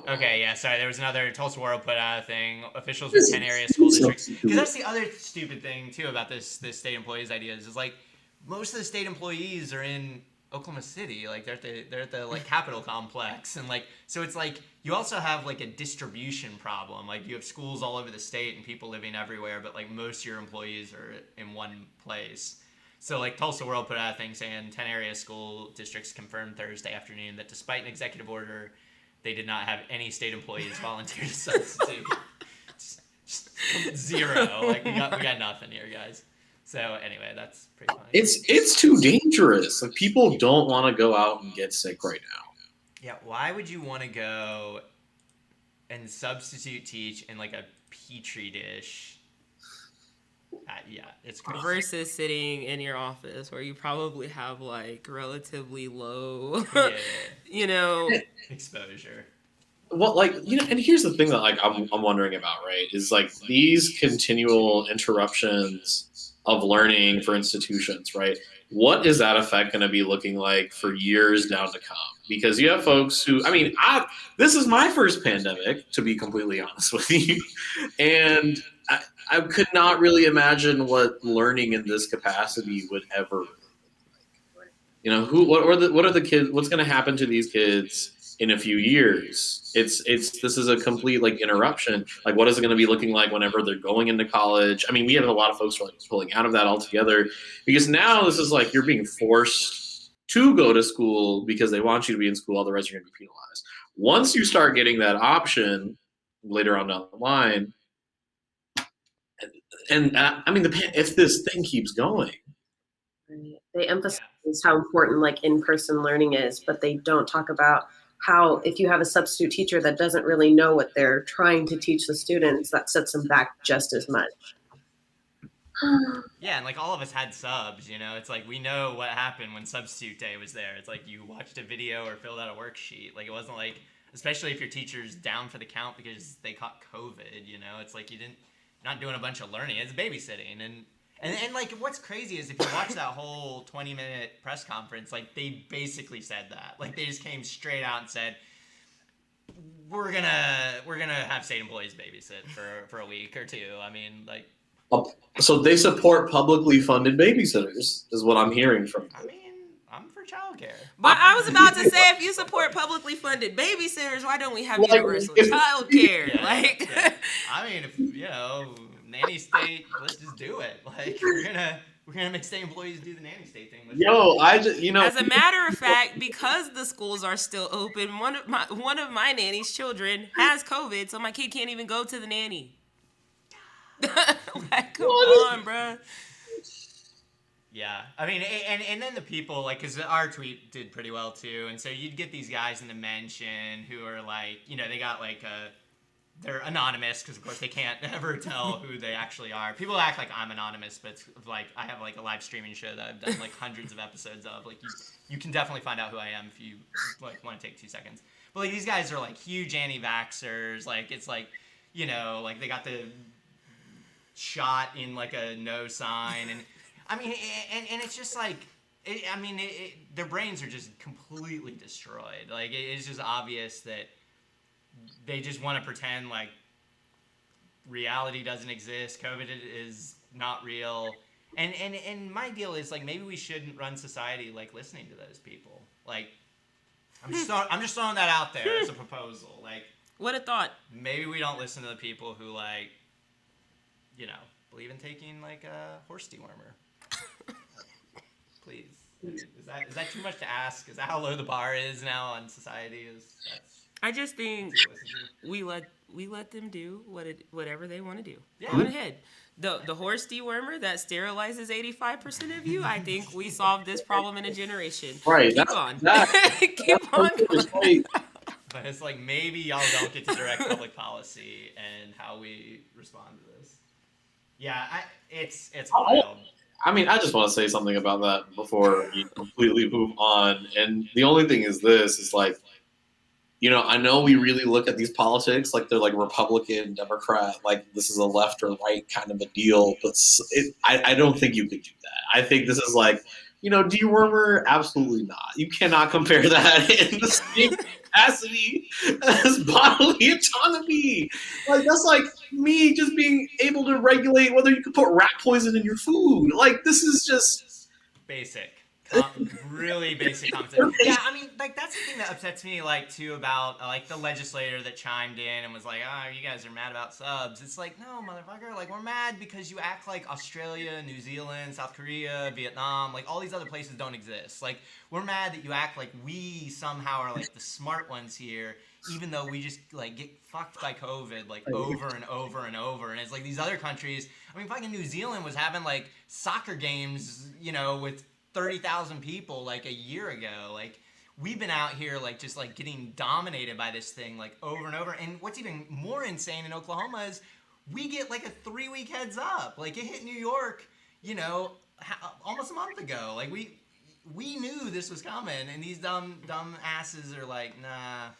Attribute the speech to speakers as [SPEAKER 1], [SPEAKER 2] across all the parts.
[SPEAKER 1] Okay, yeah, sorry. There was another Tulsa World put out a thing. Officials with 10 area school districts. Because that's the other stupid thing too about this state employees ideas is like most of the state employees are in Oklahoma City. Like they're at the like Capitol complex, and like so it's like you also have like a distribution problem. Like you have schools all over the state and people living everywhere, but like most of your employees are in one place. So like Tulsa World put out a thing saying 10 area school districts confirmed Thursday afternoon that despite an executive order they did not have any state employees volunteer to substitute. Just zero. Like we got nothing here, guys. So anyway, that's pretty funny.
[SPEAKER 2] It's too dangerous. Like people don't want to go out and get sick right now.
[SPEAKER 1] Yeah, why would you want to go and substitute teach in like a petri dish? Yeah, it's crazy.
[SPEAKER 3] Versus sitting in your office where you probably have like relatively low,
[SPEAKER 1] Yeah,
[SPEAKER 3] you know.
[SPEAKER 1] exposure.
[SPEAKER 2] Well, like and here's the thing that like I'm wondering about, right? Is like these continual interruptions of learning for institutions, right? What is that effect going to be looking like for years down to come? Because you have folks who, I mean, this is my first pandemic, to be completely honest with you, and I could not really imagine what learning in this capacity would ever like. What are the kids? What's going to happen to these kids in a few years? This is a complete like interruption. Like, what is it going to be looking like whenever they're going into college? I mean, we have a lot of folks who are like pulling out of that altogether because now this is like you're being forced to go to school because they want you to be in school. Otherwise, you're going to be penalized. Once you start getting that option later on down the line, and I mean, if this thing keeps going,
[SPEAKER 4] right. They emphasize how important like in-person learning is, but they don't talk about how if you have a substitute teacher that doesn't really know what they're trying to teach the students, that sets them back just as much.
[SPEAKER 1] Yeah, and like all of us had subs, it's like we know what happened when substitute day was there. It's like you watched a video or filled out a worksheet. Like it wasn't like, especially if your teacher's down for the count because they caught COVID, it's like you're not doing a bunch of learning. It's babysitting. And like what's crazy is if you watch that whole 20-minute press conference, like they basically said that. Like they just came straight out and said, we're gonna have state employees babysit for a week or two. I mean, like,
[SPEAKER 2] so they support publicly funded babysitters, is what I'm hearing from you.
[SPEAKER 1] I mean, I'm for childcare.
[SPEAKER 3] But I was about to say, if you support publicly funded babysitters, why don't we have universal child care?
[SPEAKER 1] Yeah. I mean, if nanny state, let's just do it. Like we're gonna make state employees do the nanny state thing.
[SPEAKER 3] As a matter of fact, because the schools are still open, one of my nanny's children has COVID, so my kid can't even go to the nanny. Like, come on, bro.
[SPEAKER 1] Yeah, I mean, and then the people, like, because our tweet did pretty well too, and so you'd get these guys in the mention who are like, they got like they're anonymous because of course they can't ever tell who they actually are. People act like I'm anonymous, but it's like I have like a live streaming show that I've done like hundreds of episodes of. Like you can definitely find out who I am if you like want to take 2 seconds. But like these guys are like huge anti-vaxxers. Like it's like like they got the shot in like a no sign, and I mean, and it's just like, their brains are just completely destroyed. Like it's just obvious that they just want to pretend like reality doesn't exist, COVID is not real, and my deal is like maybe we shouldn't run society like listening to those people. Like I'm just throwing that out there as a proposal. Like
[SPEAKER 3] what a thought.
[SPEAKER 1] Maybe we don't listen to the people who like believe in taking like a horse dewormer. Please. Is that too much to ask? Is that how low the bar is now on society?
[SPEAKER 3] I just think we let them do whatever they want to do.
[SPEAKER 1] Yeah.
[SPEAKER 3] Go ahead. The horse dewormer that sterilizes 85% of you, I think we solved this problem in a generation.
[SPEAKER 2] Right.
[SPEAKER 3] Keep on.
[SPEAKER 2] Keep on.
[SPEAKER 1] But it's like maybe y'all don't get to direct public policy and how we respond to this. Yeah, it's wild.
[SPEAKER 2] I mean, I just want to say something about that before you completely move on. And the only thing is this, is like, I know we really look at these politics like they're like Republican, Democrat, like this is a left or right kind of a deal. But I don't think you could do that. I think this is like, dewormer, absolutely not. You cannot compare that in the same capacity as bodily autonomy. Like, that's like me just being able to regulate whether you can put rat poison in your food. Like, this is just
[SPEAKER 1] basic. Really basic concept. Yeah, I mean, like, that's the thing that upsets me, like, too, about, like, the legislator that chimed in and was like, oh, you guys are mad about subs. It's like, no, motherfucker, like, we're mad because you act like Australia, New Zealand, South Korea, Vietnam, like, all these other places don't exist. Like, we're mad that you act like we somehow are, like, the smart ones here, even though we just, like, get fucked by COVID, like, over and over and over. And it's like these other countries, I mean, fucking New Zealand was having, like, soccer games, you know, with 30,000 people like a year ago. Like, we've been out here like just like getting dominated by this thing like over and over. And what's even more insane in Oklahoma is we get like a 3-week heads up. Like, it hit New York, you know, almost a month ago. Like, we knew this was coming, and these dumb asses are like, nah,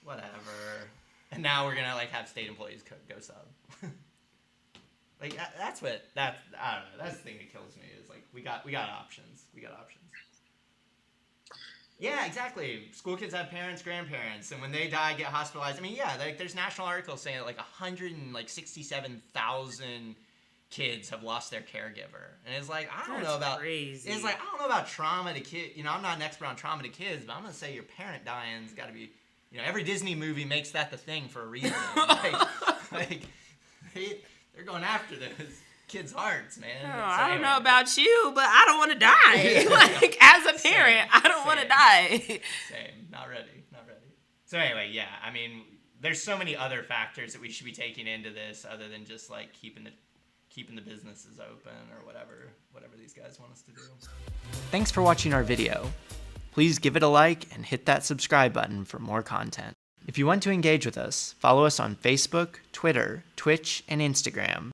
[SPEAKER 1] whatever. And now we're gonna like have state employees go sub. Like, I don't know. That's the thing that kills me is like we got options. We got options. Yeah, exactly. School kids have parents, grandparents, and when they die, get hospitalized. I mean, yeah, like there's national articles saying that like 167,000 kids have lost their caregiver, and it's like I don't know about.
[SPEAKER 3] Crazy.
[SPEAKER 1] It's like I don't know about trauma to kids. You know, I'm not an expert on trauma to kids, but I'm gonna say your parent dying's got to be. You know, every Disney movie makes that the thing for a reason. They're going after those kids' hearts, man.
[SPEAKER 3] Oh, I don't know about you, but I don't want to die. Like, as a parent, I don't want to die.
[SPEAKER 1] Same. Not ready. So anyway, yeah, I mean, there's so many other factors that we should be taking into this other than just, like, keeping the businesses open or whatever these guys want us to do. Thanks for watching our video. Please give it a like and hit that subscribe button for more content. If you want to engage with us, follow us on Facebook, Twitter, Twitch, and Instagram.